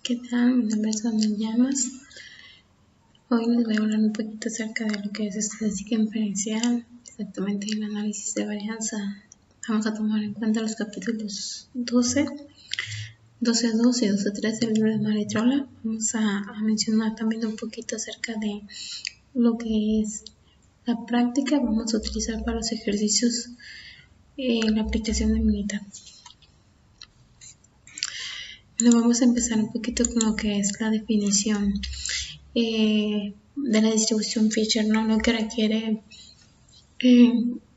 ¿Qué tal? Mi nombre es Daniel Llamas. Hoy les voy a hablar un poquito acerca de lo que es estadística inferencial, exactamente el análisis de varianza. Vamos a tomar en cuenta los capítulos 12, 12.2 y 12.3 del libro de María Trola. Vamos a mencionar también un poquito acerca de lo que es la práctica. Vamos a utilizar para los ejercicios la aplicación de Minitab. Bueno, vamos a empezar un poquito con lo que es la definición de la distribución Fisher, ¿no? Lo que requiere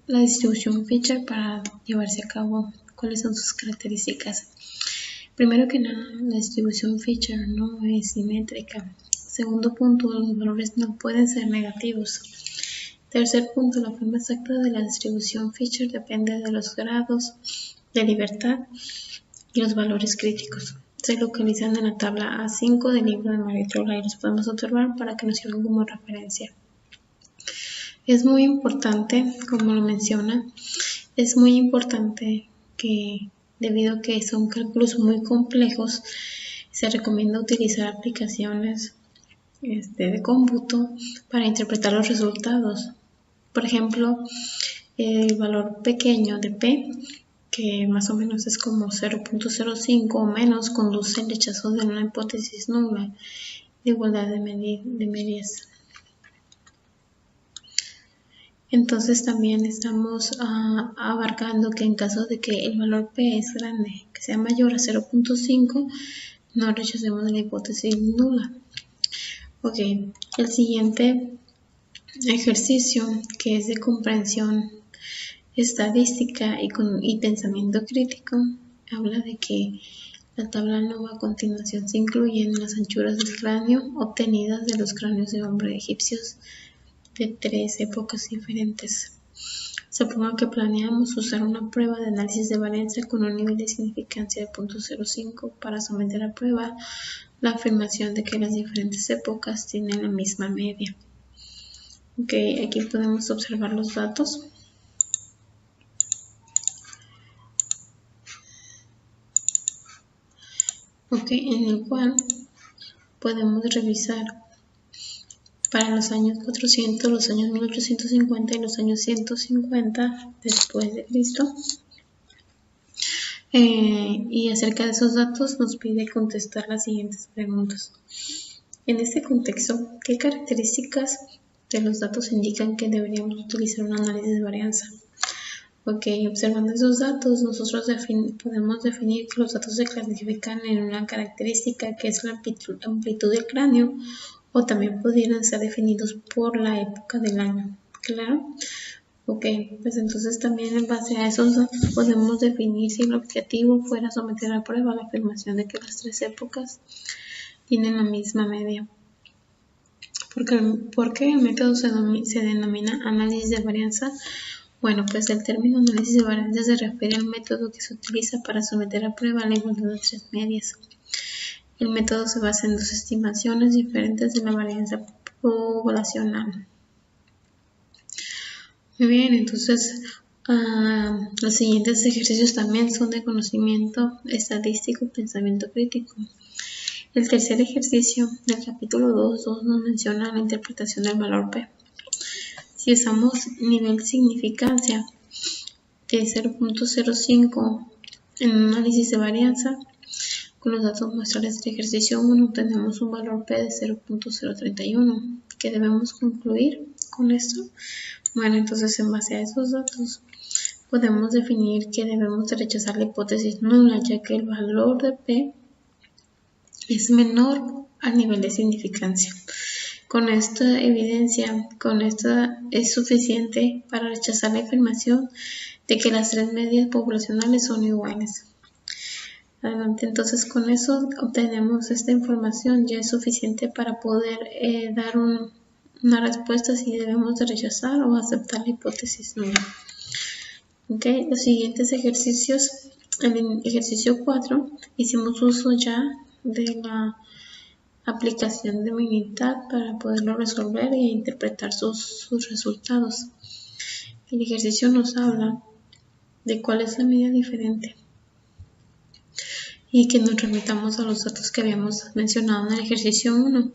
la distribución Fisher para llevarse a cabo, cuáles son sus características. Primero que nada, la distribución Fisher no es simétrica. Segundo punto, los valores no pueden ser negativos. Tercer punto, la forma exacta de la distribución Fisher depende de los grados de libertad y los valores críticos. Se localizan en la tabla A5 del libro de María Trola y los podemos observar para que nos sirvan como referencia. Es muy importante, como lo menciona, es muy importante que debido a que son cálculos muy complejos, se recomienda utilizar aplicaciones de cómputo para interpretar los resultados. Por ejemplo, el valor pequeño de P, que más o menos es como 0.05 o menos, conduce al rechazo de una hipótesis nula de igualdad de medias. Entonces también estamos abarcando que en caso de que el valor P es grande, que sea mayor a 0.5, no rechacemos la hipótesis nula. Ok, el siguiente ejercicio, que es de comprensión estadística y pensamiento crítico, habla de que la tabla NOVA a continuación se incluyen las anchuras del cráneo obtenidas de los cráneos de hombres egipcios de 3 épocas diferentes. Suponga que planeamos usar una prueba de análisis de varianza con un nivel de significancia de 0.05 para someter a prueba la afirmación de que las diferentes épocas tienen la misma media. Ok, aquí podemos observar los datos. Ok, en el cual podemos revisar para los años 400, los años 1850 y los años 150 después de Cristo. Y acerca de esos datos nos pide contestar las siguientes preguntas. En este contexto, ¿qué características de los datos indican que deberíamos utilizar un análisis de varianza? Ok, observando esos datos, nosotros podemos definir que los datos se clasifican en una característica que es la amplitud del cráneo, o también pudieran ser definidos por la época del año. ¿Claro? Ok, pues entonces también en base a esos datos podemos definir si el objetivo fuera someter a prueba la afirmación de que las 3 épocas tienen la misma media. ¿Por qué el método se denomina análisis de varianza? Bueno, pues el término análisis de varianza se refiere al método que se utiliza para someter a prueba la igualdad de 3 medias. El método se basa en 2 estimaciones diferentes de la varianza poblacional. Muy bien, entonces los siguientes ejercicios también son de conocimiento estadístico y pensamiento crítico. El tercer ejercicio del capítulo 2.2 nos menciona la interpretación del valor P. Si usamos nivel de significancia de 0.05 en un análisis de varianza, con los datos muestrales del ejercicio 1 obtenemos un valor P de 0.031. ¿Qué debemos concluir con esto? Bueno, entonces en base a esos datos podemos definir que debemos de rechazar la hipótesis nula, ya que el valor de P es menor al nivel de significancia. Con esta evidencia, es suficiente para rechazar la afirmación de que las 3 medias poblacionales son iguales. Adelante, entonces con eso obtenemos esta información, ya es suficiente para poder dar una respuesta si debemos de rechazar o aceptar la hipótesis nula. Ok, los siguientes ejercicios, en el ejercicio 4 hicimos uso ya de la aplicación de Minitab para poderlo resolver e interpretar sus resultados. El ejercicio nos habla de cuál es la medida diferente y que nos remitamos a los datos que habíamos mencionado en el ejercicio 1.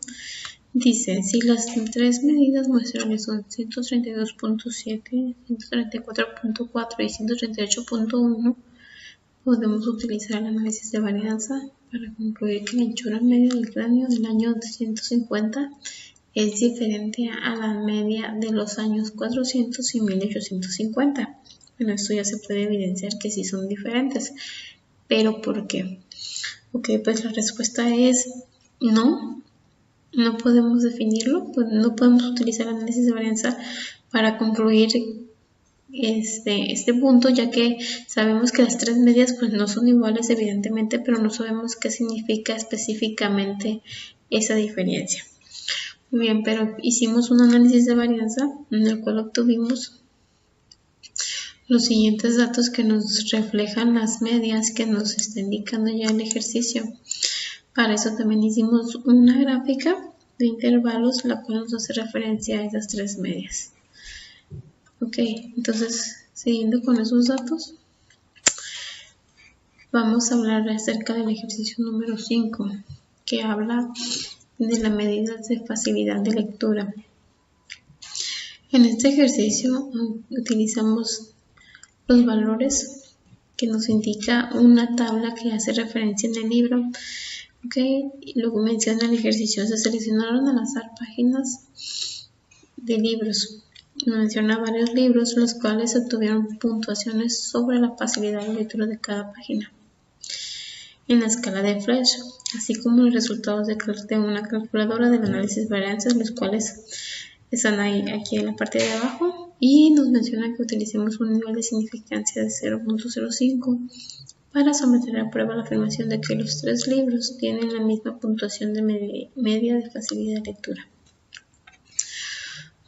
Dice, si las tres medidas muestrales son 132.7, 134.4 y 138.1, podemos utilizar el análisis de varianza para concluir que la anchura media del cráneo del año 150 es diferente a la media de los años 400 y 1850. Bueno, esto ya se puede evidenciar que sí son diferentes. ¿Pero por qué? Ok, pues la respuesta es no. No podemos definirlo, pues no podemos utilizar el análisis de varianza para concluir este punto, ya que sabemos que las tres medias pues no son iguales evidentemente, pero no sabemos qué significa específicamente esa diferencia. Muy bien, pero hicimos un análisis de varianza en el cual obtuvimos los siguientes datos que nos reflejan las medias que nos está indicando ya el ejercicio. Para eso también hicimos una gráfica de intervalos, la cual nos hace referencia a esas tres medias. Ok, entonces, siguiendo con esos datos, vamos a hablar acerca del ejercicio número 5, que habla de las medidas de facilidad de lectura. En este ejercicio utilizamos los valores que nos indica una tabla que hace referencia en el libro. Ok, y luego menciona el ejercicio, se seleccionaron al azar páginas de libros. Menciona varios libros, los cuales obtuvieron puntuaciones sobre la facilidad de lectura de cada página en la escala de Flesch, así como los resultados de una calculadora del análisis de varianzas, los cuales están ahí, aquí en la parte de abajo, y nos menciona que utilicemos un nivel de significancia de 0.05 para someter a prueba la afirmación de que los tres libros tienen la misma puntuación de media de facilidad de lectura.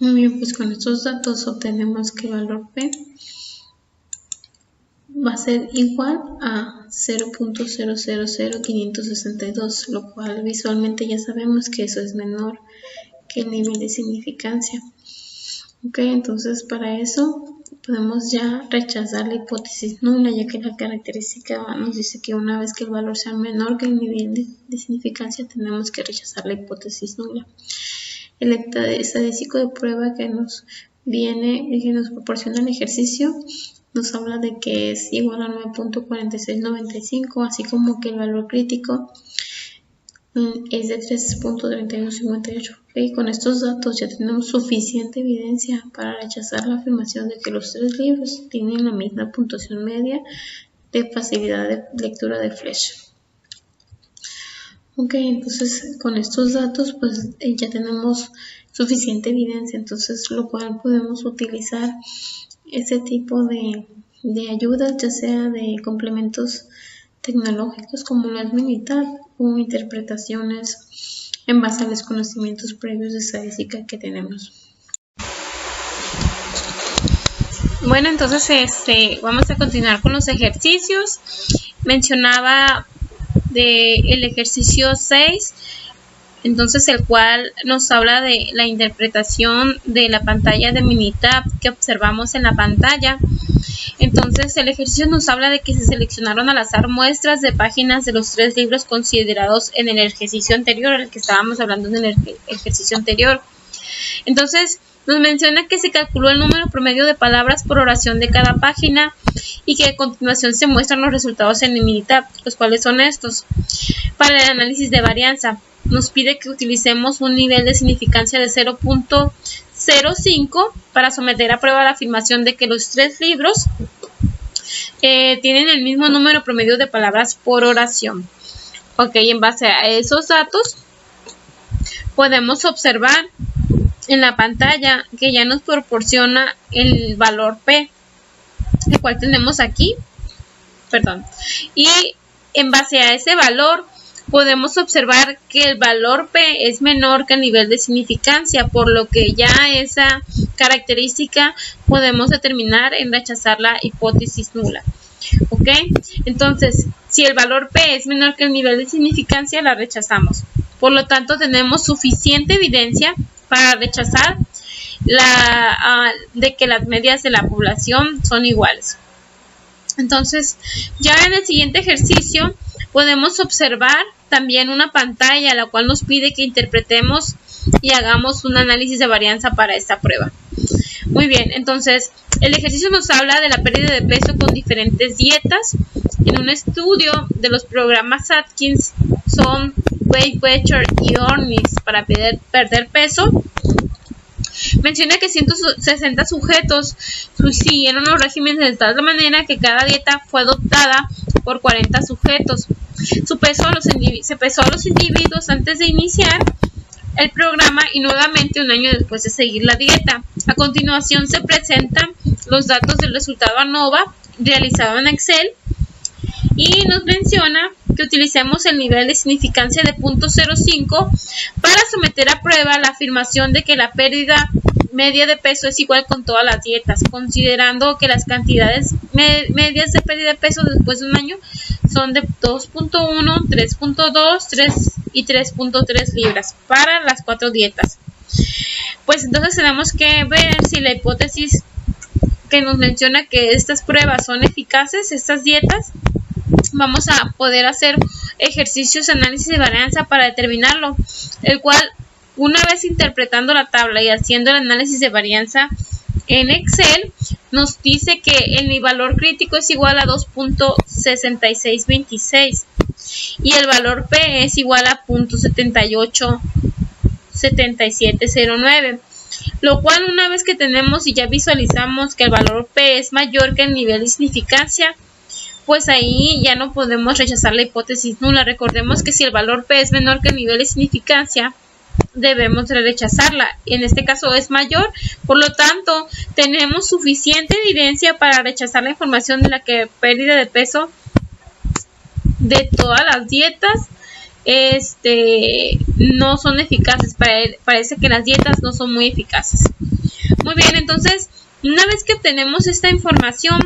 Muy bien, pues con estos datos obtenemos que el valor P va a ser igual a 0.000562, lo cual visualmente ya sabemos que eso es menor que el nivel de significancia. Ok, entonces para eso podemos ya rechazar la hipótesis nula, ya que la característica nos dice que una vez que el valor sea menor que el nivel de significancia, tenemos que rechazar la hipótesis nula. El estadístico de prueba que nos proporciona el ejercicio nos habla de que es igual a 9.4695, así como que el valor crítico es de 3.3158. Okay, con estos datos ya tenemos suficiente evidencia para rechazar la afirmación de que los tres libros tienen la misma puntuación media de facilidad de lectura de Flesch. Ok, entonces con estos datos pues ya tenemos suficiente evidencia, entonces lo cual podemos utilizar ese tipo de ayudas, ya sea de complementos tecnológicos como lo es Minitab o interpretaciones en base a los conocimientos previos de estadística que tenemos. Bueno, entonces vamos a continuar con los ejercicios. Mencionaba del ejercicio 6, entonces el cual nos habla de la interpretación de la pantalla de Minitab que observamos en la pantalla. Entonces el ejercicio nos habla de que se seleccionaron al azar muestras de páginas de los tres libros considerados en el ejercicio anterior, el que estábamos hablando en el ejercicio anterior. Entonces nos menciona que se calculó el número promedio de palabras por oración de cada página y que a continuación se muestran los resultados en el Minitab, los cuales son estos. Para el análisis de varianza, nos pide que utilicemos un nivel de significancia de 0.05 para someter a prueba la afirmación de que los tres libros tienen el mismo número promedio de palabras por oración. Ok, en base a esos datos podemos observar en la pantalla que ya nos proporciona el valor P, el cual tenemos aquí, y en base a ese valor podemos observar que el valor P es menor que el nivel de significancia, por lo que ya esa característica podemos determinar en rechazar la hipótesis nula. ¿Ok? Entonces, si el valor P es menor que el nivel de significancia, la rechazamos. Por lo tanto, tenemos suficiente evidencia para rechazar de que las medias de la población son iguales. Entonces, ya en el siguiente ejercicio podemos observar también una pantalla la cual nos pide que interpretemos y hagamos un análisis de varianza para esta prueba. Muy bien, entonces el ejercicio nos habla de la pérdida de peso con diferentes dietas. En un estudio de los programas Atkins, son Weight Watchers y Ornish para perder peso, menciona que 160 sujetos siguieron los regímenes de tal manera que cada dieta fue adoptada por 40 sujetos. Se pesó a los individuos antes de iniciar el programa y nuevamente un año después de seguir la dieta. A continuación se presentan los datos del resultado ANOVA realizado en Excel y nos menciona que utilicemos el nivel de significancia de 0.05 para someter a prueba la afirmación de que la pérdida media de peso es igual con todas las dietas, considerando que las cantidades medias de pérdida de peso después de un año son de 2.1, 3.2, 3 y 3.3 libras para las 4 dietas. Pues entonces tenemos que ver si la hipótesis que nos menciona que estas pruebas son eficaces, estas dietas, vamos a poder hacer ejercicios de análisis de varianza para determinarlo, el cual una vez interpretando la tabla y haciendo el análisis de varianza en Excel, nos dice que el valor crítico es igual a 2.6626 y el valor P es igual a 0.787709. Lo cual, una vez que tenemos y ya visualizamos que el valor P es mayor que el nivel de significancia, pues ahí ya no podemos rechazar la hipótesis nula. Recordemos que si el valor P es menor que el nivel de significancia, debemos rechazarla. En este caso es mayor, por lo tanto, tenemos suficiente evidencia para rechazar la información de la que pérdida de peso de todas las dietas no son eficaces. Parece que las dietas no son muy eficaces. Muy bien, entonces una vez que obtenemos esta información,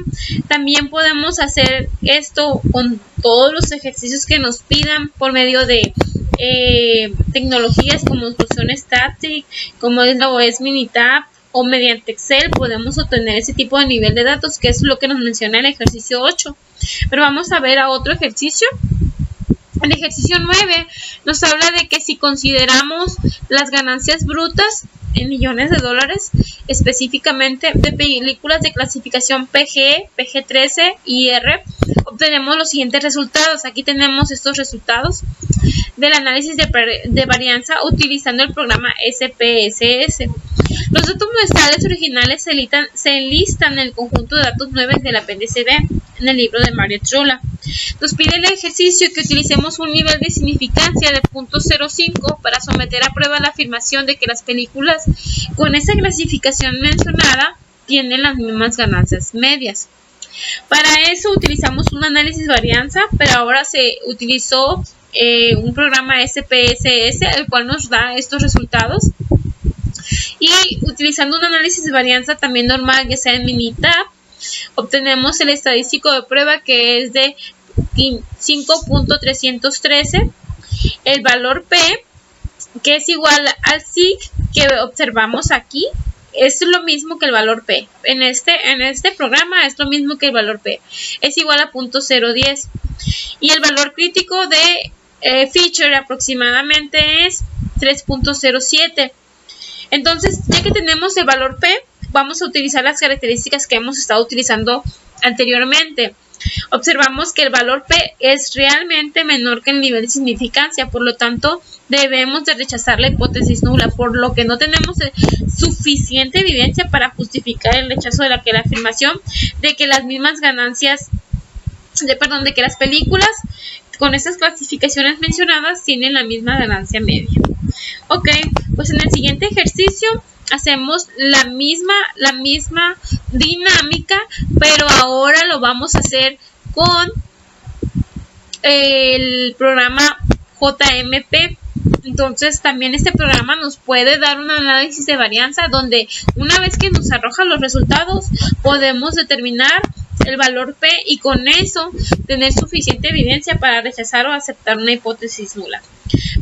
también podemos hacer esto con todos los ejercicios que nos pidan por medio de tecnologías como Fusion Static, como es Minitab, o mediante Excel podemos obtener ese tipo de nivel de datos, que es lo que nos menciona el ejercicio 8. Pero vamos a ver a otro ejercicio. El ejercicio 9 nos habla de que si consideramos las ganancias brutas en millones de dólares, específicamente de películas de clasificación PG, PG-13 y R, obtenemos los siguientes resultados. Aquí tenemos estos resultados del análisis de varianza utilizando el programa SPSS. Los datos muestrales originales se enlistan en el conjunto de datos 9 del apéndice B en el libro de Mario Trula. Nos pide el ejercicio que utilicemos un nivel de significancia de 0.05 para someter a prueba la afirmación de que las películas con esa clasificación mencionada tienen las mismas ganancias medias. Para eso utilizamos un análisis de varianza, pero ahora se utilizó un programa SPSS, el cual nos da estos resultados. Y utilizando un análisis de varianza también normal, ya sea en Minitab, obtenemos el estadístico de prueba que es de 5.313, el valor P, que es igual al SIG que observamos aquí, es lo mismo que el valor P. En este programa es lo mismo que el valor P, es igual a 0.010. Y el valor crítico de Fisher aproximadamente es 3.07. Entonces, ya que tenemos el valor P, vamos a utilizar las características que hemos estado utilizando anteriormente. Observamos que el valor P es realmente menor que el nivel de significancia, por lo tanto, debemos de rechazar la hipótesis nula, por lo que no tenemos suficiente evidencia para justificar el rechazo de la afirmación de que las mismas ganancias, de que las películas con estas clasificaciones mencionadas tienen la misma ganancia media. Ok, pues en el siguiente ejercicio hacemos la misma dinámica, pero ahora lo vamos a hacer con el programa JMP. Entonces también este programa nos puede dar un análisis de varianza donde una vez que nos arroja los resultados podemos determinar el valor P y con eso tener suficiente evidencia para rechazar o aceptar una hipótesis nula.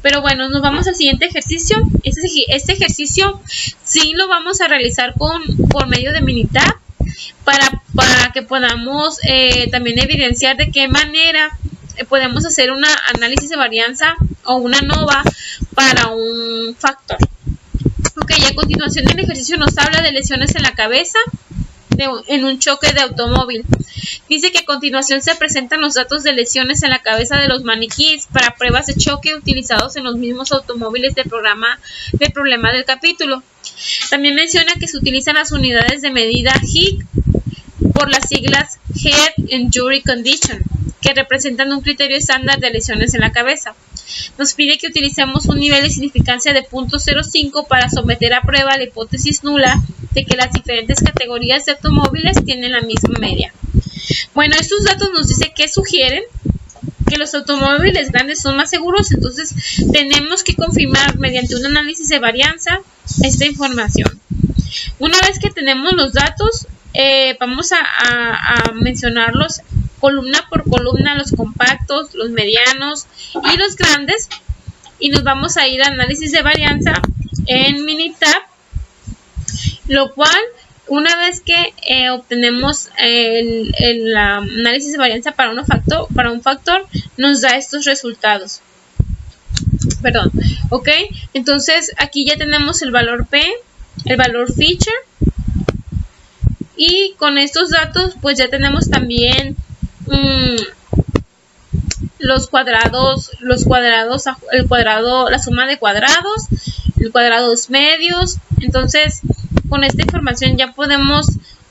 Pero bueno, nos vamos al siguiente ejercicio. Este ejercicio sí lo vamos a realizar por medio de Minitab para que podamos también evidenciar de qué manera podemos hacer un análisis de varianza o una ANOVA para un factor. Ok, y a continuación el ejercicio nos habla de lesiones en la cabeza en un choque de automóvil. Dice que a continuación se presentan los datos de lesiones en la cabeza de los maniquíes para pruebas de choque utilizados en los mismos automóviles del problema del capítulo. También menciona que se utilizan las unidades de medida HIC por las siglas Head Injury Condition, que representan un criterio estándar de lesiones en la cabeza. Nos pide que utilicemos un nivel de significancia de 0.05 para someter a prueba la hipótesis nula de que las diferentes categorías de automóviles tienen la misma media. Bueno, estos datos nos dicen que sugieren que los automóviles grandes son más seguros, entonces tenemos que confirmar mediante un análisis de varianza esta información. Una vez que tenemos los datos, vamos a mencionarlos columna por columna, los compactos, los medianos y los grandes, y nos vamos a ir a análisis de varianza en Minitab, lo cual una vez que obtenemos el análisis de varianza para un factor nos da estos resultados. Perdón, ok, entonces aquí ya tenemos el valor P, el valor feature, y con estos datos pues ya tenemos también los cuadrados, la suma de cuadrados, el cuadrados medios. Entonces con esta información ya podemos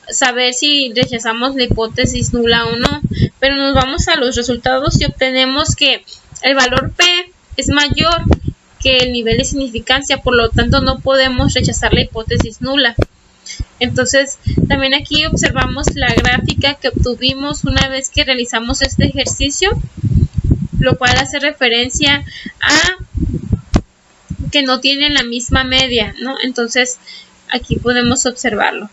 saber si rechazamos la hipótesis nula o no, pero nos vamos a los resultados y obtenemos que el valor P es mayor que el nivel de significancia, por lo tanto no podemos rechazar la hipótesis nula. Entonces también aquí observamos la gráfica que obtuvimos una vez que realizamos este ejercicio, lo cual hace referencia a que no tienen la misma media, ¿no? Entonces aquí podemos observarlo.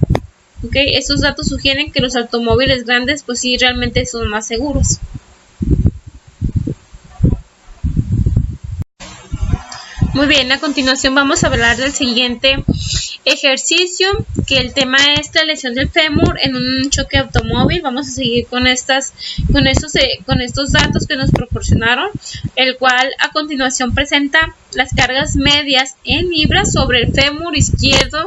¿Ok? Estos datos sugieren que los automóviles grandes pues sí realmente son más seguros. Muy bien, a continuación vamos a hablar del siguiente ejercicio, que el tema es la lesión del fémur en un choque automóvil. Vamos a seguir con estos datos que nos proporcionaron, el cual a continuación presenta las cargas medias en libras sobre el fémur izquierdo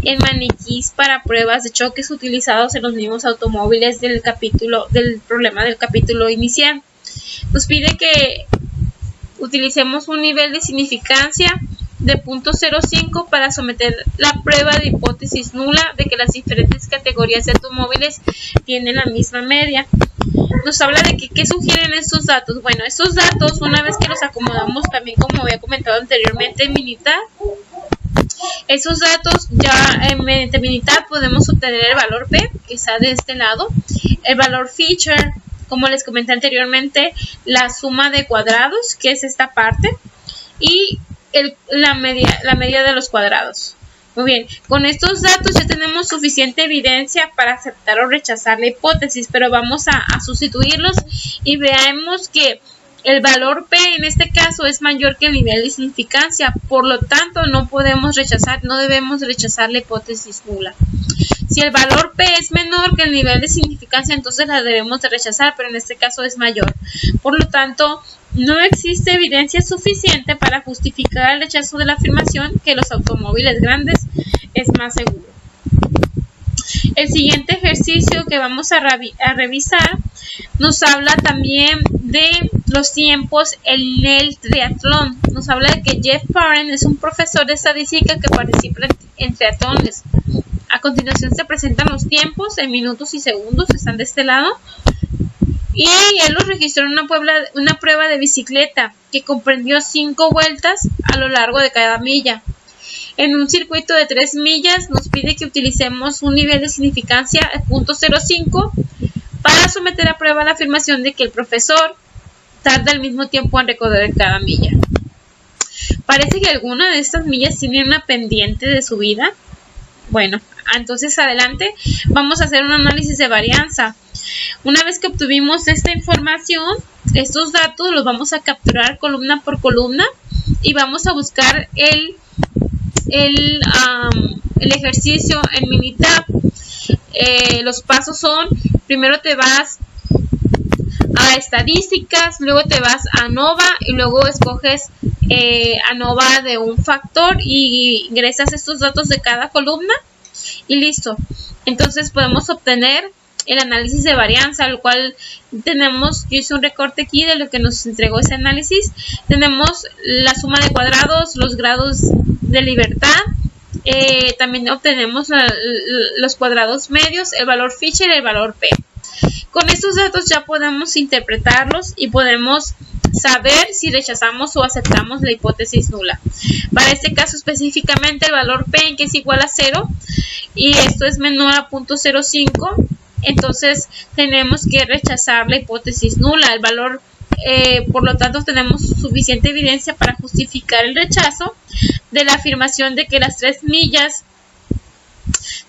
en maniquís para pruebas de choques utilizados en los mismos automóviles del problema del capítulo inicial. Nos pide que utilicemos un nivel de significancia de 0.05 para someter la prueba de hipótesis nula de que las diferentes categorías de automóviles tienen la misma media. Nos habla de que ¿qué sugieren estos datos? Bueno, estos datos, una vez que los acomodamos también, como había comentado anteriormente, en Minitab, esos datos ya en Minitab podemos obtener el valor P, que está de este lado, el valor feature, como les comenté anteriormente, la suma de cuadrados, que es esta parte, y la media de los cuadrados. Muy bien, con estos datos ya tenemos suficiente evidencia para aceptar o rechazar la hipótesis, pero vamos a sustituirlos y veamos que el valor P en este caso es mayor que el nivel de significancia, por lo tanto no debemos rechazar la hipótesis nula. Si el valor P es menor que el nivel de significancia, entonces la debemos de rechazar, pero en este caso es mayor. Por lo tanto, no existe evidencia suficiente para justificar el rechazo de la afirmación que los automóviles grandes es más seguro. El siguiente ejercicio que vamos a revisar nos habla también de los tiempos en el triatlón. Nos habla de que Jeff Parent es un profesor de estadística que participa en triatlones. A continuación se presentan los tiempos en minutos y segundos, están de este lado. Y él los registró en una prueba de bicicleta que comprendió 5 vueltas a lo largo de cada milla. En un circuito de 3 millas nos pide que utilicemos un nivel de significancia de 0.05 para someter a prueba la afirmación de que el profesor tarda el mismo tiempo en recorrer cada milla. Parece que alguna de estas millas tiene una pendiente de subida. Bueno, entonces adelante vamos a hacer un análisis de varianza. Una vez que obtuvimos esta información, estos datos los vamos a capturar columna por columna y vamos a buscar el ejercicio en Minitab. Los pasos son: primero te vas a estadísticas, luego te vas a ANOVA y luego escoges ANOVA de un factor y ingresas estos datos de cada columna y listo. Entonces podemos obtener el análisis de varianza, el cual tenemos, yo hice un recorte aquí de lo que nos entregó ese análisis. Tenemos la suma de cuadrados, los grados de libertad, también obtenemos los cuadrados medios, el valor Fisher y el valor P. Con estos datos ya podemos interpretarlos y podemos saber si rechazamos o aceptamos la hipótesis nula. Para este caso específicamente el valor P, que es igual a 0 y esto es menor a 0.05, entonces tenemos que rechazar la hipótesis nula. El valor, por lo tanto, tenemos suficiente evidencia para justificar el rechazo de la afirmación de que las 3 millas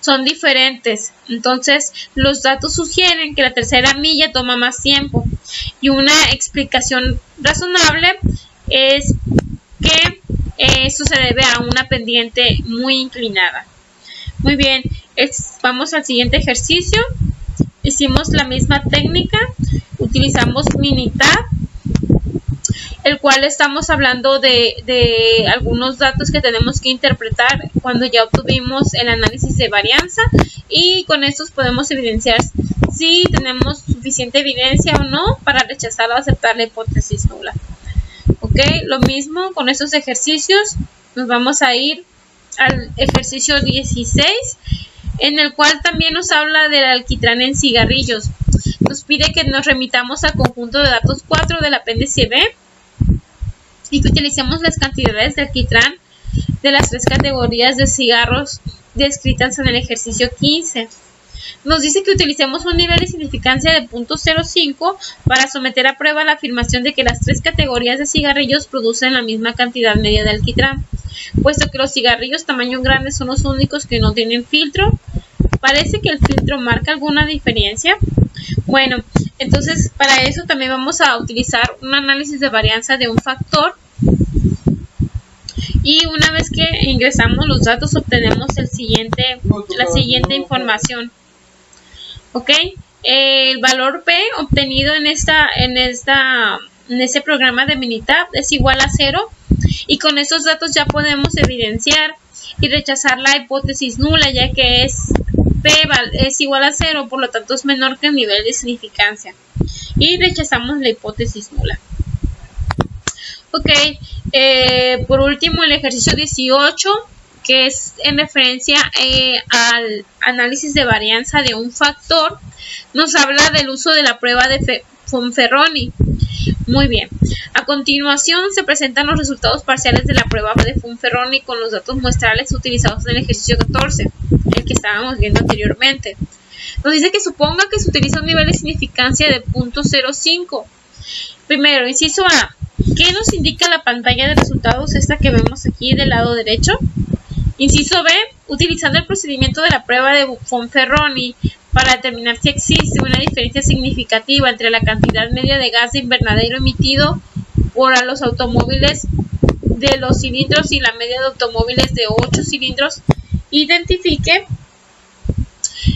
son diferentes. Entonces, los datos sugieren que la tercera milla toma más tiempo. Y una explicación razonable es que esto se debe a una pendiente muy inclinada. Muy bien, vamos al siguiente ejercicio. Hicimos la misma técnica, utilizamos Minitab, el cual estamos hablando de algunos datos que tenemos que interpretar cuando ya obtuvimos el análisis de varianza, y con estos podemos evidenciar si tenemos suficiente evidencia o no para rechazar o aceptar la hipótesis nula. Ok, lo mismo con estos ejercicios. Nos vamos a ir al ejercicio 16, en el cual también nos habla del alquitrán en cigarrillos. Nos pide que nos remitamos al conjunto de datos 4 del apéndice B y que utilicemos las cantidades de alquitrán de las 3 categorías de cigarros descritas en el ejercicio 15. Nos dice que utilicemos un nivel de significancia de 0.05 para someter a prueba la afirmación de que las 3 categorías de cigarrillos producen la misma cantidad media de alquitrán, puesto que los cigarrillos tamaño grande son los únicos que no tienen filtro. Parece que el filtro marca alguna diferencia. Bueno, entonces para eso también vamos a utilizar un análisis de varianza de un factor. Y una vez que ingresamos los datos obtenemos la siguiente información. ¿Ok? El valor P obtenido en ese programa de Minitab es igual a 0. Y con estos datos ya podemos evidenciar y rechazar la hipótesis nula, ya que P es igual a 0, por lo tanto es menor que el nivel de significancia. Y rechazamos la hipótesis nula. Ok, por último el ejercicio 18, que es en referencia al análisis de varianza de un factor, nos habla del uso de la prueba de Fonferroni. Muy bien, a continuación se presentan los resultados parciales de la prueba de Fonferroni con los datos muestrales utilizados en el ejercicio 14, el que estábamos viendo anteriormente. Nos dice que suponga que se utiliza un nivel de significancia de 0.05. Primero, inciso A, ¿qué nos indica la pantalla de resultados, esta que vemos aquí del lado derecho? Inciso B, utilizando el procedimiento de la prueba de Fonferroni para determinar si existe una diferencia significativa entre la cantidad media de gas de invernadero emitido por los automóviles de los cilindros y la media de automóviles de 8 cilindros, identifique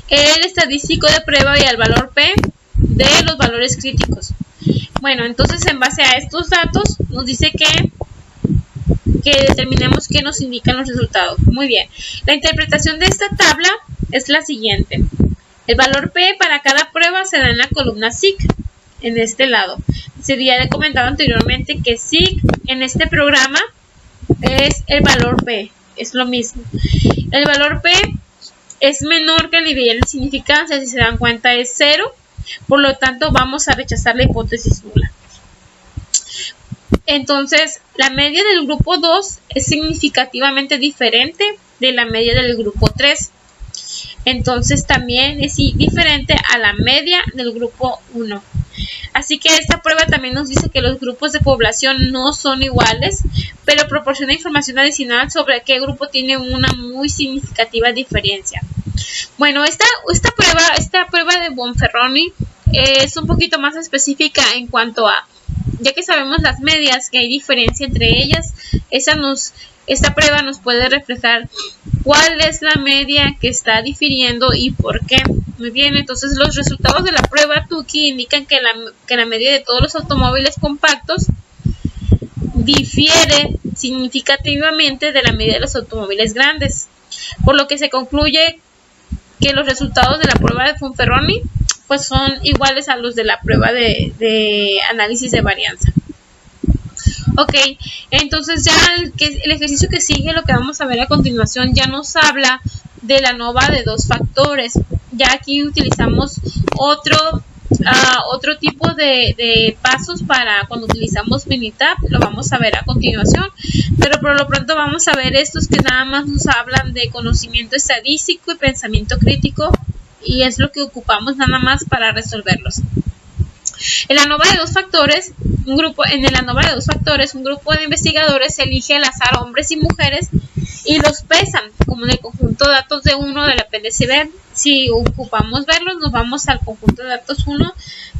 el estadístico de prueba y el valor P de los valores críticos. Bueno, entonces en base a estos datos nos dice que determinemos qué nos indican los resultados. Muy bien, la interpretación de esta tabla es la siguiente. El valor P para cada prueba se da en la columna SIC, en este lado. Ya he comentado anteriormente que SIC en este programa es el valor P, es lo mismo. El valor P es menor que el nivel de significancia, si se dan cuenta es 0, por lo tanto vamos a rechazar la hipótesis nula. Entonces, la media del grupo 2 es significativamente diferente de la media del grupo 3. Entonces, también es diferente a la media del grupo 1. Así que esta prueba también nos dice que los grupos de población no son iguales, pero proporciona información adicional sobre qué grupo tiene una muy significativa diferencia. Bueno, esta prueba de Fonferroni es un poquito más específica en cuanto a, ya que sabemos las medias, que hay diferencia entre ellas, esa nos Esta prueba nos puede reflejar cuál es la media que está difiriendo y por qué. Muy bien, entonces los resultados de la prueba Tukey indican que la media de todos los automóviles compactos difiere significativamente de la media de los automóviles grandes, por lo que se concluye que los resultados de la prueba de Fonferroni pues son iguales a los de la prueba de análisis de varianza. Ok, entonces ya el ejercicio que sigue, lo que vamos a ver a continuación, ya nos habla de la ANOVA de dos factores. Ya aquí utilizamos otro tipo de pasos para cuando utilizamos Minitab, lo vamos a ver a continuación, pero por lo pronto vamos a ver estos que nada más nos hablan de conocimiento estadístico y pensamiento crítico, y es lo que ocupamos nada más para resolverlos. En la ANOVA de dos factores, un grupo de investigadores elige al azar hombres y mujeres y los pesan como en el conjunto de datos de 1 del apéndice B. Si ocupamos verlos, nos vamos al conjunto de datos 1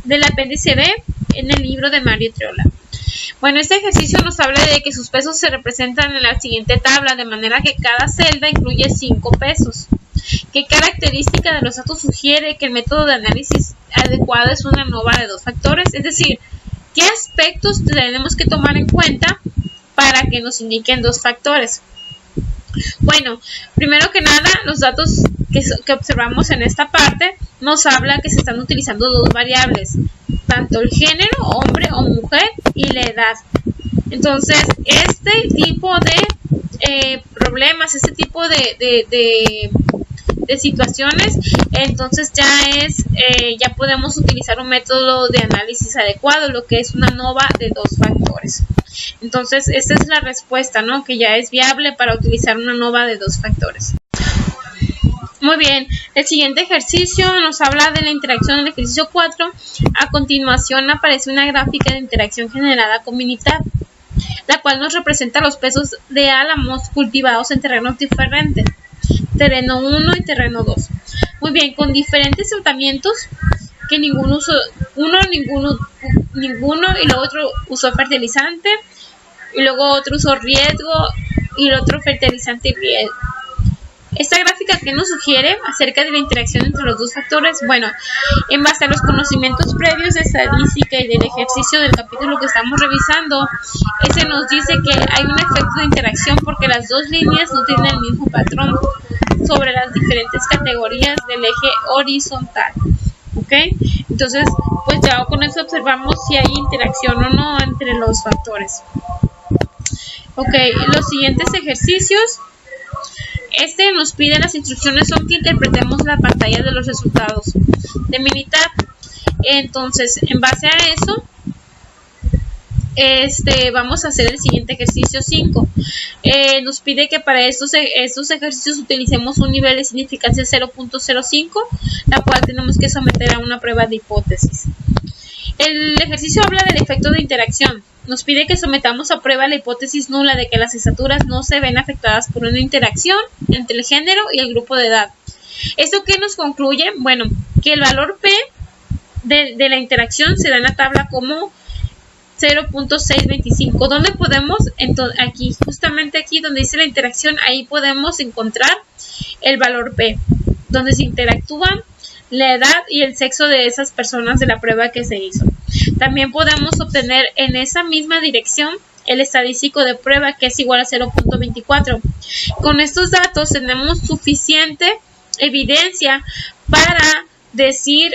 del apéndice B en el libro de Mario Triola. Bueno, este ejercicio nos habla de que sus pesos se representan en la siguiente tabla, de manera que cada celda incluye 5 pesos. ¿Qué característica de los datos sugiere que el método de análisis adecuado es una ANOVA de dos factores? Es decir, ¿qué aspectos tenemos que tomar en cuenta para que nos indiquen dos factores? Bueno, primero que nada, los datos que observamos en esta parte nos habla que se están utilizando dos variables, tanto el género, hombre o mujer, y la edad. Entonces, este tipo de problemas, este tipo de situaciones, entonces ya podemos utilizar un método de análisis adecuado, lo que es una ANOVA de dos factores. Entonces, esta es la respuesta, ¿no? Que ya es viable para utilizar una ANOVA de dos factores. Muy bien, el siguiente ejercicio nos habla de la interacción en el ejercicio 4. A continuación aparece una gráfica de interacción generada con Minitab, la cual nos representa los pesos de álamos cultivados en terrenos diferentes, terreno 1 y terreno 2. Muy bien, con diferentes tratamientos que ninguno y lo otro usó fertilizante, y luego otro usó riesgo y el otro fertilizante y riesgo. Esta gráfica, ¿qué nos sugiere acerca de la interacción entre los dos factores? Bueno, en base a los conocimientos previos de estadística y del ejercicio del capítulo que estamos revisando, ese nos dice que hay un efecto de interacción porque las dos líneas no tienen el mismo patrón sobre las diferentes categorías del eje horizontal. ¿Ok? Entonces, pues ya con eso observamos si hay interacción o no entre los factores. Ok, los siguientes ejercicios. Este nos pide, las instrucciones son que interpretemos la pantalla de los resultados de Minitab. Entonces, en base a eso, vamos a hacer el siguiente ejercicio 5. Nos pide que para estos ejercicios utilicemos un nivel de significancia 0.05, la cual tenemos que someter a una prueba de hipótesis. El ejercicio habla del efecto de interacción. Nos pide que sometamos a prueba la hipótesis nula de que las estaturas no se ven afectadas por una interacción entre el género y el grupo de edad. ¿Esto qué nos concluye? Bueno, que el valor P de la interacción se da en la tabla como 0.625. ¿Dónde podemos? Entonces, aquí, justamente aquí donde dice la interacción, ahí podemos encontrar el valor P, donde se interactúan la edad y el sexo de esas personas de la prueba que se hizo. También podemos obtener en esa misma dirección el estadístico de prueba, que es igual a 0.24. Con estos datos tenemos suficiente evidencia para decir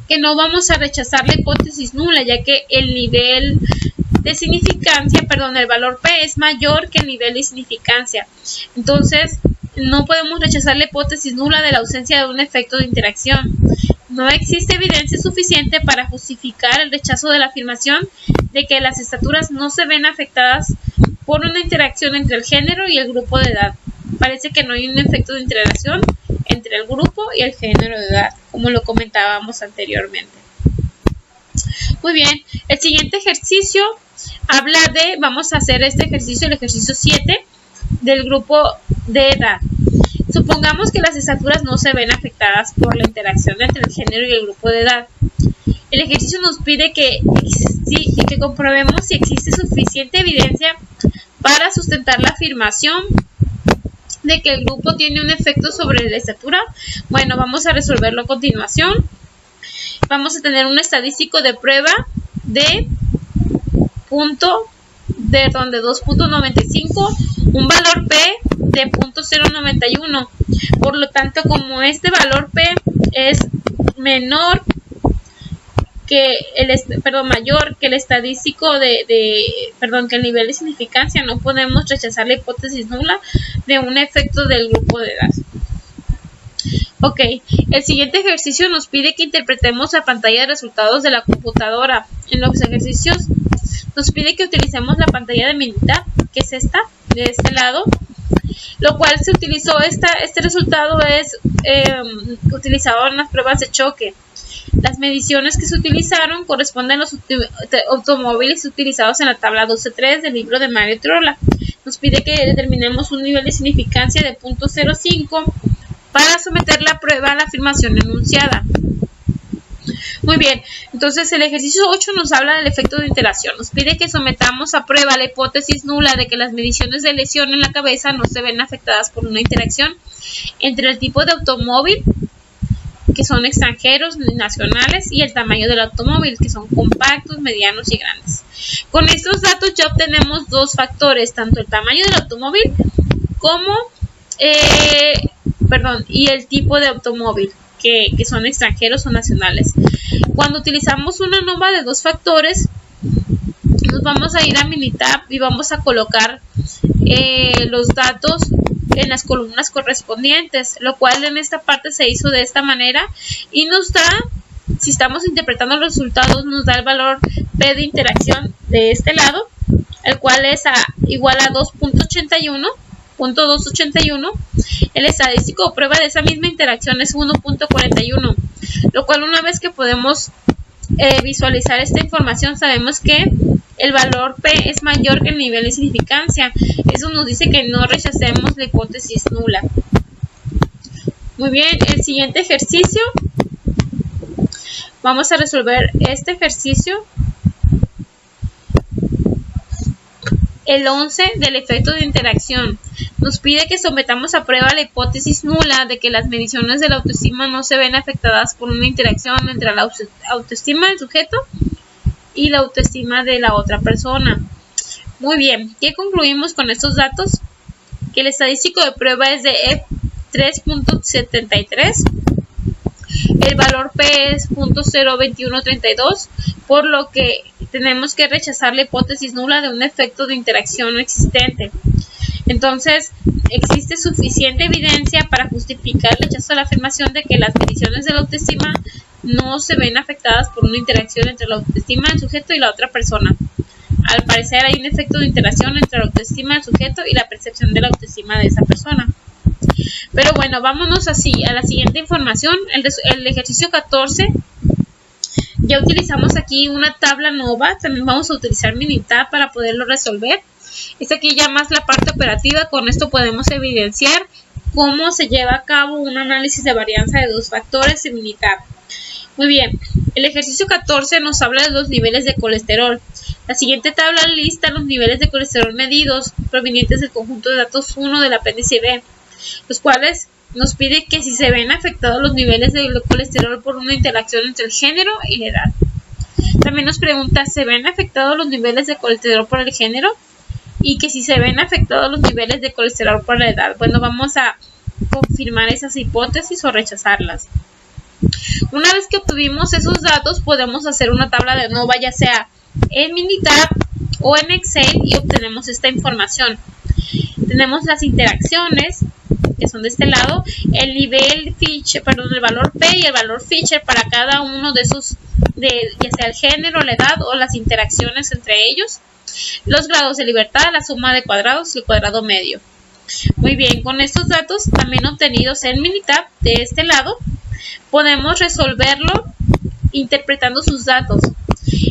que no vamos a rechazar la hipótesis nula, ya que el nivel de significancia, el valor P es mayor que el nivel de significancia. Entonces, no podemos rechazar la hipótesis nula de la ausencia de un efecto de interacción. No existe evidencia suficiente para justificar el rechazo de la afirmación de que las estaturas no se ven afectadas por una interacción entre el género y el grupo de edad. Parece que no hay un efecto de interacción entre el grupo y el género de edad, como lo comentábamos anteriormente. Muy bien, el siguiente ejercicio habla de, vamos a hacer este ejercicio, el ejercicio 7 del grupo de edad. Supongamos que las estaturas no se ven afectadas por la interacción entre el género y el grupo de edad. El ejercicio nos pide que comprobemos si existe suficiente evidencia para sustentar la afirmación de que el grupo tiene un efecto sobre la estatura. Bueno, vamos a resolverlo a continuación. Vamos a tener un estadístico de prueba de 2.95, un valor P de 0.091. Por lo tanto, como este valor P es mayor que el estadístico que el nivel de significancia, no podemos rechazar la hipótesis nula de un efecto del grupo de edad. Ok, el siguiente ejercicio nos pide que interpretemos la pantalla de resultados de la computadora. En los ejercicios nos pide que utilicemos la pantalla de Minitab, que es esta, de este lado, lo cual se utilizó, este resultado es utilizado en las pruebas de choque. Las mediciones que se utilizaron corresponden a los automóviles utilizados en la tabla 12.3 del libro de Mario Trolla. Nos pide que determinemos un nivel de significancia de 0.05 para someter la prueba a la afirmación enunciada. Muy bien, entonces el ejercicio 8 nos habla del efecto de interacción. Nos pide que sometamos a prueba la hipótesis nula de que las mediciones de lesión en la cabeza no se ven afectadas por una interacción entre el tipo de automóvil, que son extranjeros, nacionales, y el tamaño del automóvil, que son compactos, medianos y grandes. Con estos datos ya obtenemos dos factores, tanto el tamaño del automóvil como y el tipo de automóvil, que son extranjeros o nacionales. Cuando utilizamos una NOVA de dos factores, nos vamos a ir a Minitab y vamos a colocar los datos en las columnas correspondientes, lo cual en esta parte se hizo de esta manera y nos da, si estamos interpretando los resultados, nos da el valor P de interacción de este lado, el cual es igual a 2.81. El estadístico o prueba de esa misma interacción es 1.41, lo cual una vez que podemos visualizar esta información, sabemos que el valor P es mayor que el nivel de significancia. Eso nos dice que no rechacemos la hipótesis nula. Muy bien, el siguiente ejercicio, vamos a resolver este ejercicio, el 11 del efecto de interacción. Nos pide que sometamos a prueba la hipótesis nula de que las mediciones de la autoestima no se ven afectadas por una interacción entre la autoestima del sujeto y la autoestima de la otra persona. Muy bien, ¿qué concluimos con estos datos? Que el estadístico de prueba es de 3.73, el valor P es 0.02132, por lo que tenemos que rechazar la hipótesis nula de un efecto de interacción existente. Entonces, existe suficiente evidencia para justificar el rechazo a la afirmación de que las mediciones de la autoestima no se ven afectadas por una interacción entre la autoestima del sujeto y la otra persona. Al parecer hay un efecto de interacción entre la autoestima del sujeto y la percepción de la autoestima de esa persona. Pero bueno, vámonos así a la siguiente información, el ejercicio 14. Ya utilizamos aquí una tabla NOVA, también vamos a utilizar Minitab para poderlo resolver. Esta aquí ya más la parte operativa, con esto podemos evidenciar cómo se lleva a cabo un análisis de varianza de dos factores en Minitab. Muy bien, el ejercicio 14 nos habla de los niveles de colesterol. La siguiente tabla lista los niveles de colesterol medidos provenientes del conjunto de datos 1 del apéndice B, los cuales nos pide que si se ven afectados los niveles de colesterol por una interacción entre el género y la edad. También nos pregunta, ¿se ven afectados los niveles de colesterol por el género? Y que si se ven afectados los niveles de colesterol por la edad. Bueno, vamos a confirmar esas hipótesis o rechazarlas. Una vez que obtuvimos esos datos, podemos hacer una tabla de NOVA, ya sea en Minitab o en Excel, y obtenemos esta información. Tenemos las interacciones, que son de este lado, el valor P y el valor Fisher para cada uno de esos, ya sea el género, la edad o las interacciones entre ellos, los grados de libertad, la suma de cuadrados y el cuadrado medio. Muy bien, con estos datos también obtenidos en Minitab de este lado, podemos resolverlo interpretando sus datos.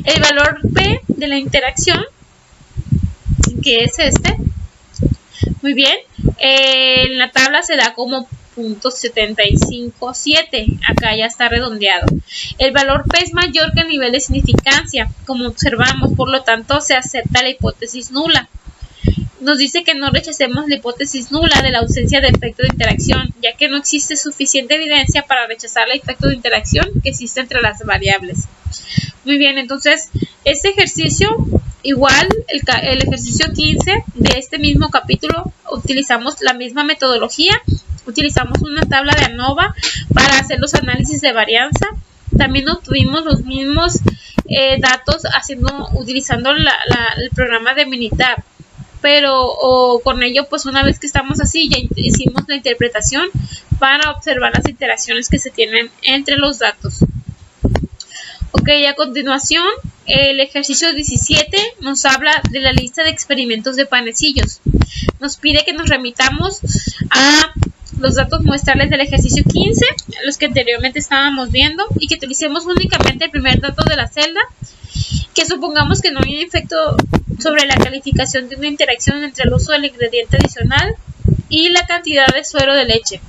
El valor P de la interacción, que es este, muy bien, en la tabla se da como 0.757, acá ya está redondeado. El valor P es mayor que el nivel de significancia, como observamos, por lo tanto se acepta la hipótesis nula. nos dice que no rechacemos la hipótesis nula de la ausencia de efecto de interacción, ya que no existe suficiente evidencia para rechazar el efecto de interacción que existe entre las variables. Muy bien, entonces este ejercicio, igual el ejercicio 15 de este mismo capítulo, utilizamos la misma metodología, utilizamos una tabla de ANOVA para hacer los análisis de varianza. También obtuvimos los mismos datos utilizando el programa de Minitab, pero con ello, pues una vez que estamos así, ya hicimos la interpretación para observar las interacciones que se tienen entre los datos. Ok, a continuación, el ejercicio 17 nos habla de la lista de experimentos de panecillos. Nos pide que nos remitamos a los datos muestrales del ejercicio 15, los que anteriormente estábamos viendo, y que utilicemos únicamente el primer dato de la celda, que supongamos que no hay un efecto sobre la calificación de una interacción entre el uso del ingrediente adicional y la cantidad de suero de leche.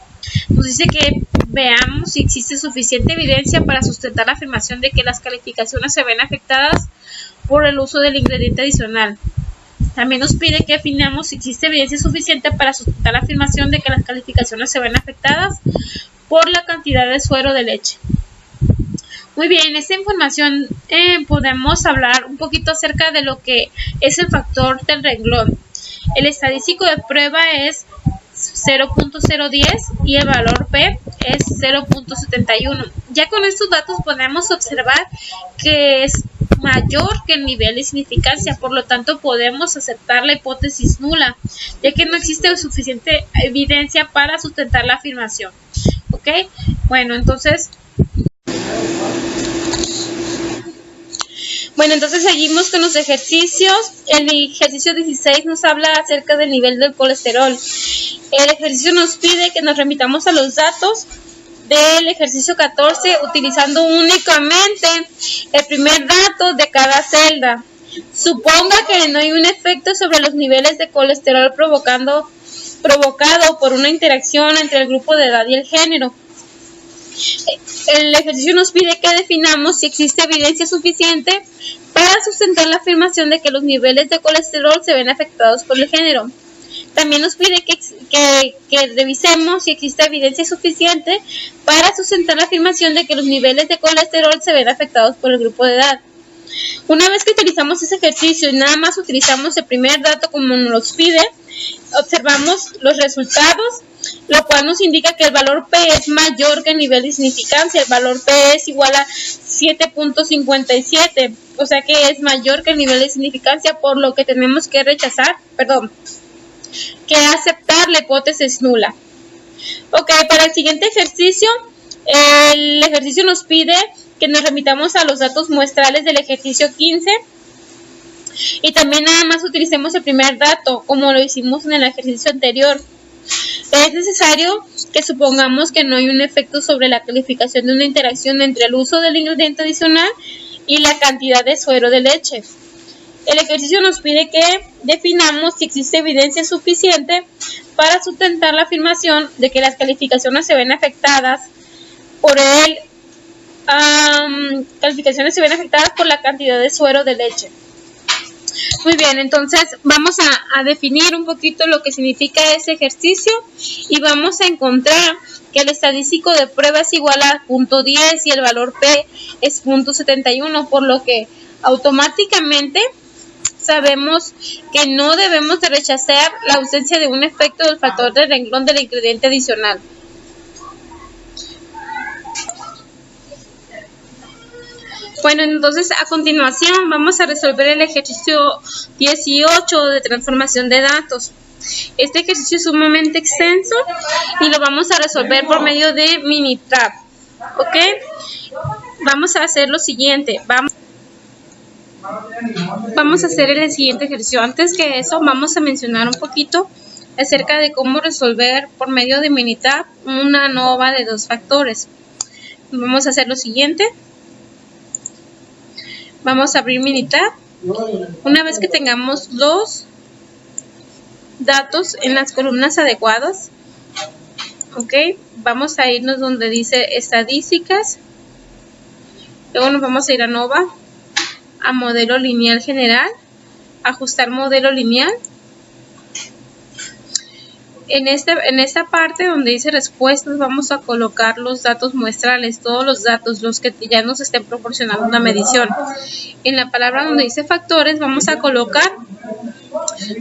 Nos dice que veamos si existe suficiente evidencia para sustentar la afirmación de que las calificaciones se ven afectadas por el uso del ingrediente adicional. También nos pide que afinemos si existe evidencia suficiente para sustentar la afirmación de que las calificaciones se ven afectadas por la cantidad de suero de leche. Muy bien, en esta información podemos hablar un poquito acerca de lo que es el factor del renglón. El estadístico de prueba es 0.010 y el valor P es 0.71. Ya con estos datos podemos observar que es mayor que el nivel de significancia, por lo tanto podemos aceptar la hipótesis nula, ya que no existe suficiente evidencia para sustentar la afirmación. ¿Ok? Bueno, entonces seguimos con los ejercicios. El ejercicio 16 nos habla acerca del nivel del colesterol. El ejercicio nos pide que nos remitamos a los datos del ejercicio 14 utilizando únicamente el primer dato de cada celda. Suponga que no hay un efecto sobre los niveles de colesterol provocado por una interacción entre el grupo de edad y el género. El ejercicio nos pide que definamos si existe evidencia suficiente para sustentar la afirmación de que los niveles de colesterol se ven afectados por el género. También nos pide que revisemos si existe evidencia suficiente para sustentar la afirmación de que los niveles de colesterol se ven afectados por el grupo de edad. Una vez que utilizamos ese ejercicio y nada más utilizamos el primer dato como nos los pide, observamos los resultados, lo cual nos indica que el valor P es mayor que el nivel de significancia. El valor P es igual a 7.57, o sea que es mayor que el nivel de significancia, por lo que tenemos que aceptar la hipótesis nula. Ok, para el siguiente ejercicio, el ejercicio nos pide que nos remitamos a los datos muestrales del ejercicio 15 y también nada más utilicemos el primer dato, como lo hicimos en el ejercicio anterior. Es necesario que supongamos que no hay un efecto sobre la calificación de una interacción entre el uso del ingrediente adicional y la cantidad de suero de leche. El ejercicio nos pide que definamos si existe evidencia suficiente para sustentar la afirmación de que las calificaciones se ven afectadas por la cantidad de suero de leche. Muy bien, entonces vamos a definir un poquito lo que significa ese ejercicio y vamos a encontrar que el estadístico de prueba es igual a 0.10 y el valor P es 0.71, por lo que automáticamente sabemos que no debemos de rechazar la ausencia de un efecto del factor de renglón del ingrediente adicional. Bueno, entonces a continuación vamos a resolver el ejercicio 18 de transformación de datos. Este ejercicio es sumamente extenso y lo vamos a resolver por medio de Minitab. ¿Ok? Vamos a hacer lo siguiente. Vamos a hacer el siguiente ejercicio. Antes que eso, vamos a mencionar un poquito acerca de cómo resolver por medio de Minitab una ANOVA de 2 factores. Vamos a hacer lo siguiente. Vamos a abrir Minitab. Una vez que tengamos los datos en las columnas adecuadas, ok, vamos a irnos donde dice estadísticas. Luego nos vamos a ir a ANOVA, a modelo lineal general, ajustar modelo lineal. En esta parte donde dice respuestas, vamos a colocar los datos muestrales, todos los datos, los que ya nos estén proporcionando una medición. En la palabra donde dice factores, vamos a colocar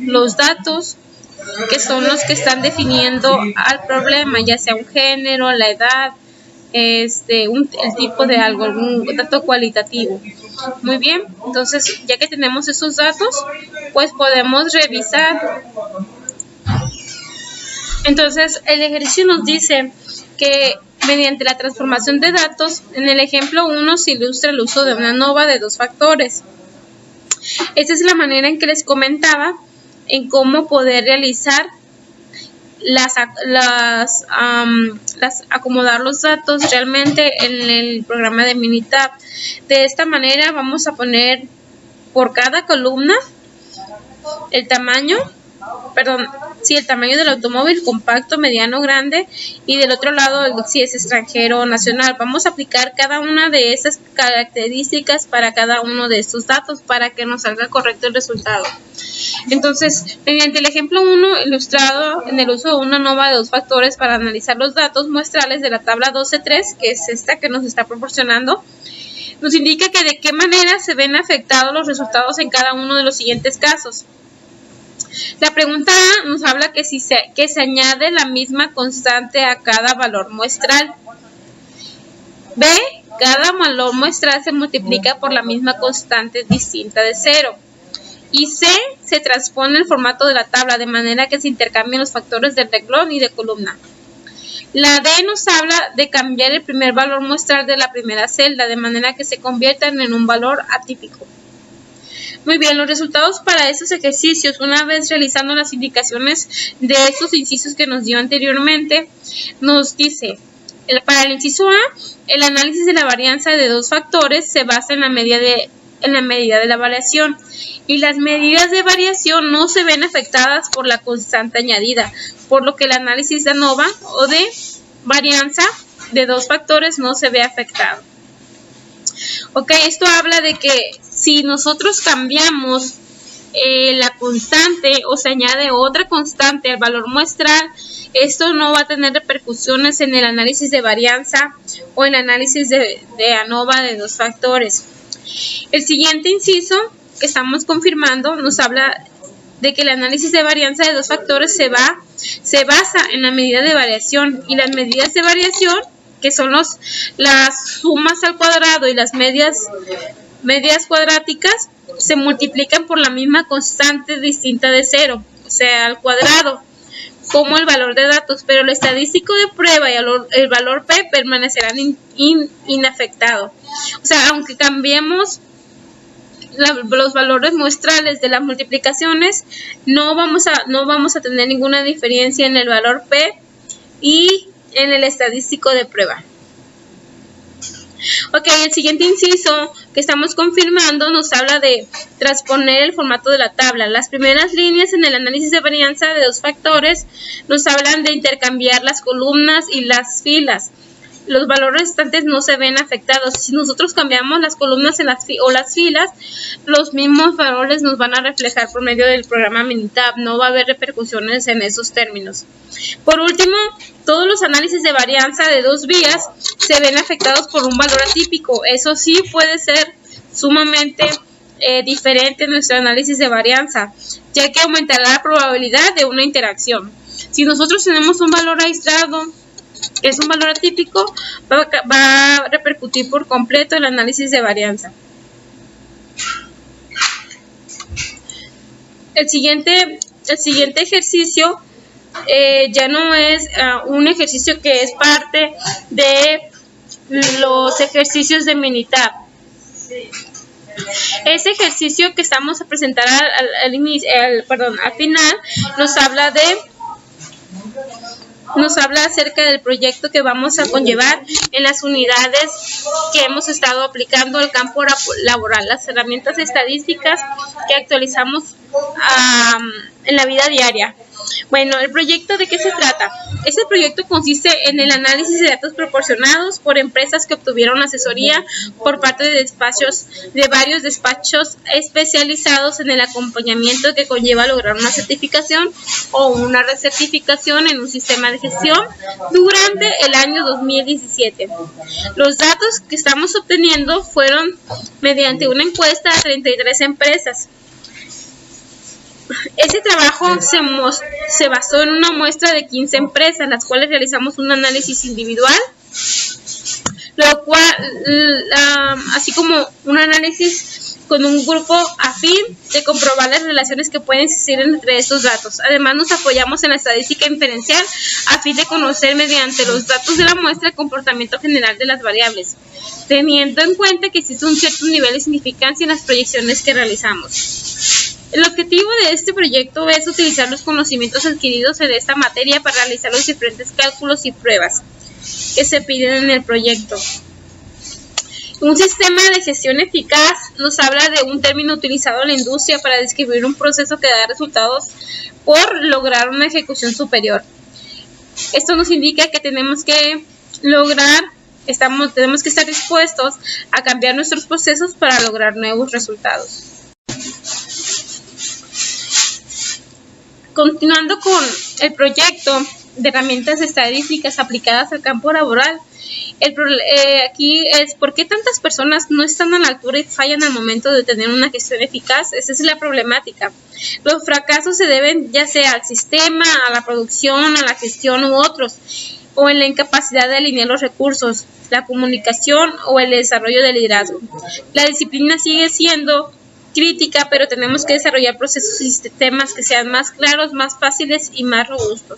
los datos que son los que están definiendo al problema, ya sea un género, la edad, el tipo de algo, algún dato cualitativo. Muy bien, entonces ya que tenemos esos datos, pues podemos revisar. Entonces el ejercicio nos dice que mediante la transformación de datos, en el ejemplo 1 se ilustra el uso de una ANOVA de 2 factores. Esta es la manera en que les comentaba en cómo poder realizar acomodar los datos realmente en el programa de Minitab. De esta manera vamos a poner por cada columna el tamaño del automóvil, compacto, mediano, grande, y del otro lado si es extranjero o nacional. Vamos a aplicar cada una de esas características para cada uno de estos datos para que nos salga correcto el resultado. Entonces, mediante el ejemplo 1 ilustrado en el uso de una ANOVA de 2 factores para analizar los datos muestrales de la tabla 12.3, que es esta que nos está proporcionando, nos indica que de qué manera se ven afectados los resultados en cada uno de los siguientes casos. La pregunta A nos habla que se añade la misma constante a cada valor muestral. B, cada valor muestral se multiplica por la misma constante distinta de 0. Y C, se transpone el formato de la tabla de manera que se intercambien los factores del renglón y de columna. La D nos habla de cambiar el primer valor muestral de la primera celda de manera que se conviertan en un valor atípico. Muy bien, los resultados para estos ejercicios, una vez realizando las indicaciones de estos incisos que nos dio anteriormente, nos dice, para el inciso A, el análisis de la varianza de 2 factores se basa en la medida de la variación, y las medidas de variación no se ven afectadas por la constante añadida, por lo que el análisis de ANOVA o de varianza de 2 factores no se ve afectado. Ok, esto habla de que si nosotros cambiamos la constante o se añade otra constante al valor muestral, esto no va a tener repercusiones en el análisis de varianza o en el análisis de ANOVA de 2 factores. El siguiente inciso que estamos confirmando nos habla de que el análisis de varianza de 2 factores se basa en la medida de variación, y las medidas de variación, que son las sumas al cuadrado y las medias cuadráticas, se multiplican por la misma constante distinta de 0, o sea, al cuadrado, como el valor de datos, pero el estadístico de prueba y el valor P permanecerán inafectados. O sea, aunque cambiemos los valores muestrales de las multiplicaciones, no vamos a tener ninguna diferencia en el valor P y en el estadístico de prueba. Ok, el siguiente inciso que estamos confirmando nos habla de transponer el formato de la tabla. Las primeras líneas en el análisis de varianza de 2 factores nos hablan de intercambiar las columnas y las filas. Los valores restantes no se ven afectados. Si nosotros cambiamos las columnas o las filas, los mismos valores nos van a reflejar por medio del programa Minitab. No va a haber repercusiones en esos términos. Por último, todos los análisis de varianza de 2 vías se ven afectados por un valor atípico. Eso sí puede ser sumamente diferente en nuestro análisis de varianza, ya que aumentará la probabilidad de una interacción. Si nosotros tenemos un valor aislado, que es un valor atípico, va a repercutir por completo el análisis de varianza. El siguiente ejercicio ya no es un ejercicio que es parte de los ejercicios de Minitab. Ese ejercicio que estamos a presentar al final nos habla acerca del proyecto que vamos a conllevar en las unidades que hemos estado aplicando al campo laboral, las herramientas estadísticas que actualizamos en la vida diaria. Bueno, ¿el proyecto de qué se trata? Este proyecto consiste en el análisis de datos proporcionados por empresas que obtuvieron asesoría por parte de varios despachos especializados en el acompañamiento que conlleva lograr una certificación o una recertificación en un sistema de gestión durante el año 2017. Los datos que estamos obteniendo fueron mediante una encuesta a 33 empresas. Este trabajo se basó en una muestra de 15 empresas, las cuales realizamos un análisis individual, lo cual, así como un análisis con un grupo afín de comprobar las relaciones que pueden existir entre estos datos. Además, nos apoyamos en la estadística inferencial a fin de conocer mediante los datos de la muestra el comportamiento general de las variables, teniendo en cuenta que existe un cierto nivel de significancia en las proyecciones que realizamos. El objetivo de este proyecto es utilizar los conocimientos adquiridos en esta materia para realizar los diferentes cálculos y pruebas que se piden en el proyecto. Un sistema de gestión eficaz nos habla de un término utilizado en la industria para describir un proceso que da resultados por lograr una ejecución superior. Esto nos indica que tenemos que estar dispuestos a cambiar nuestros procesos para lograr nuevos resultados. Continuando con el proyecto de herramientas estadísticas aplicadas al campo laboral, aquí es ¿por qué tantas personas no están a la altura y fallan al momento de tener una gestión eficaz? Esa es la problemática. Los fracasos se deben ya sea al sistema, a la producción, a la gestión u otros, o en la incapacidad de alinear los recursos, la comunicación o el desarrollo del liderazgo. La disciplina sigue siendo crítica, pero tenemos que desarrollar procesos y sistemas que sean más claros, más fáciles y más robustos.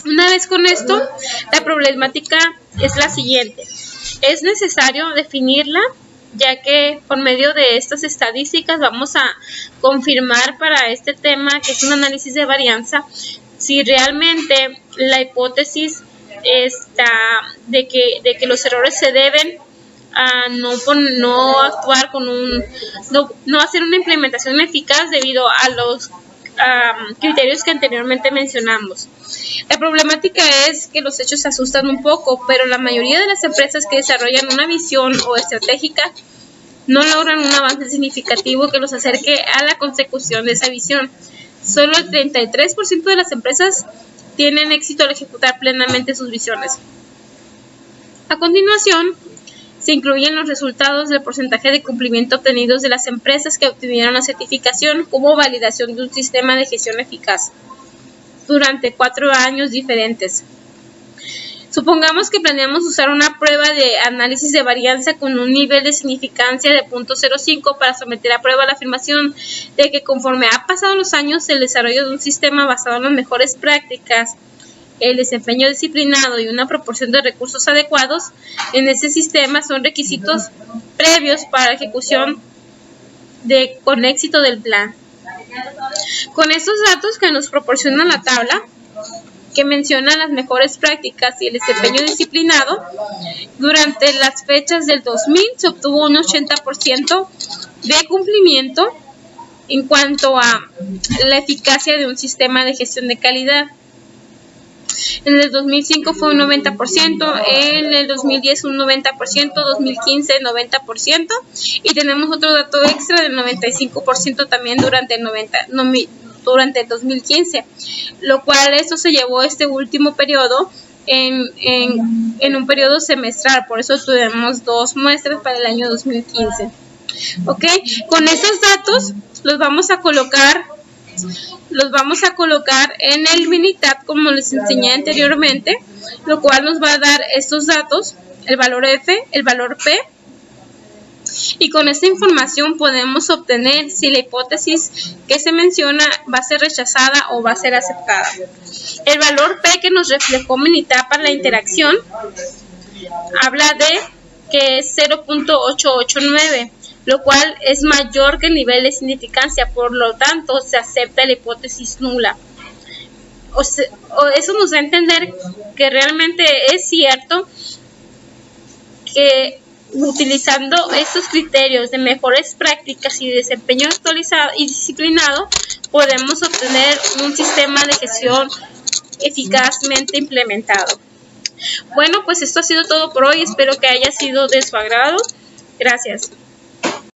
Una vez con esto, la problemática es la siguiente. Es necesario definirla, ya que por medio de estas estadísticas vamos a confirmar para este tema, que es un análisis de varianza, si realmente la hipótesis está de que los errores se deben a no actuar no hacer una implementación eficaz debido a los criterios que anteriormente mencionamos. La problemática es que los hechos asustan un poco, pero la mayoría de las empresas que desarrollan una visión o estratégica no logran un avance significativo que los acerque a la consecución de esa visión. Solo el 33% de las empresas tienen éxito al ejecutar plenamente sus visiones. A continuación, se incluyen los resultados del porcentaje de cumplimiento obtenidos de las empresas que obtuvieron la certificación como validación de un sistema de gestión eficaz durante 4 años diferentes. Supongamos que planeamos usar una prueba de análisis de varianza con un nivel de significancia de 0.05 para someter a prueba la afirmación de que conforme ha pasado los años, el desarrollo de un sistema basado en las mejores prácticas, el desempeño disciplinado y una proporción de recursos adecuados en ese sistema son requisitos previos para la ejecución con éxito del plan. Con estos datos que nos proporciona la tabla, que menciona las mejores prácticas y el desempeño disciplinado, durante las fechas del 2000 se obtuvo un 80% de cumplimiento en cuanto a la eficacia de un sistema de gestión de calidad. En el 2005 fue un 90%, en el 2010 un 90%, 2015 90%, y tenemos otro dato extra del 95% también durante el 2015, lo cual esto se llevó este último periodo en un periodo semestral, por eso tuvimos 2 muestras para el año 2015. ¿Ok? Con esos datos los vamos a colocar en el Minitab como les enseñé anteriormente, lo cual nos va a dar estos datos, el valor F, el valor P, y con esta información podemos obtener si la hipótesis que se menciona va a ser rechazada o va a ser aceptada. El valor P que nos reflejó Minitab para la interacción habla de que es 0.889, lo cual es mayor que el nivel de significancia, por lo tanto se acepta la hipótesis nula. Eso nos da a entender que realmente es cierto que utilizando estos criterios de mejores prácticas y desempeño actualizado y disciplinado, podemos obtener un sistema de gestión eficazmente implementado. Bueno, pues esto ha sido todo por hoy. Espero que haya sido de su agrado. Gracias.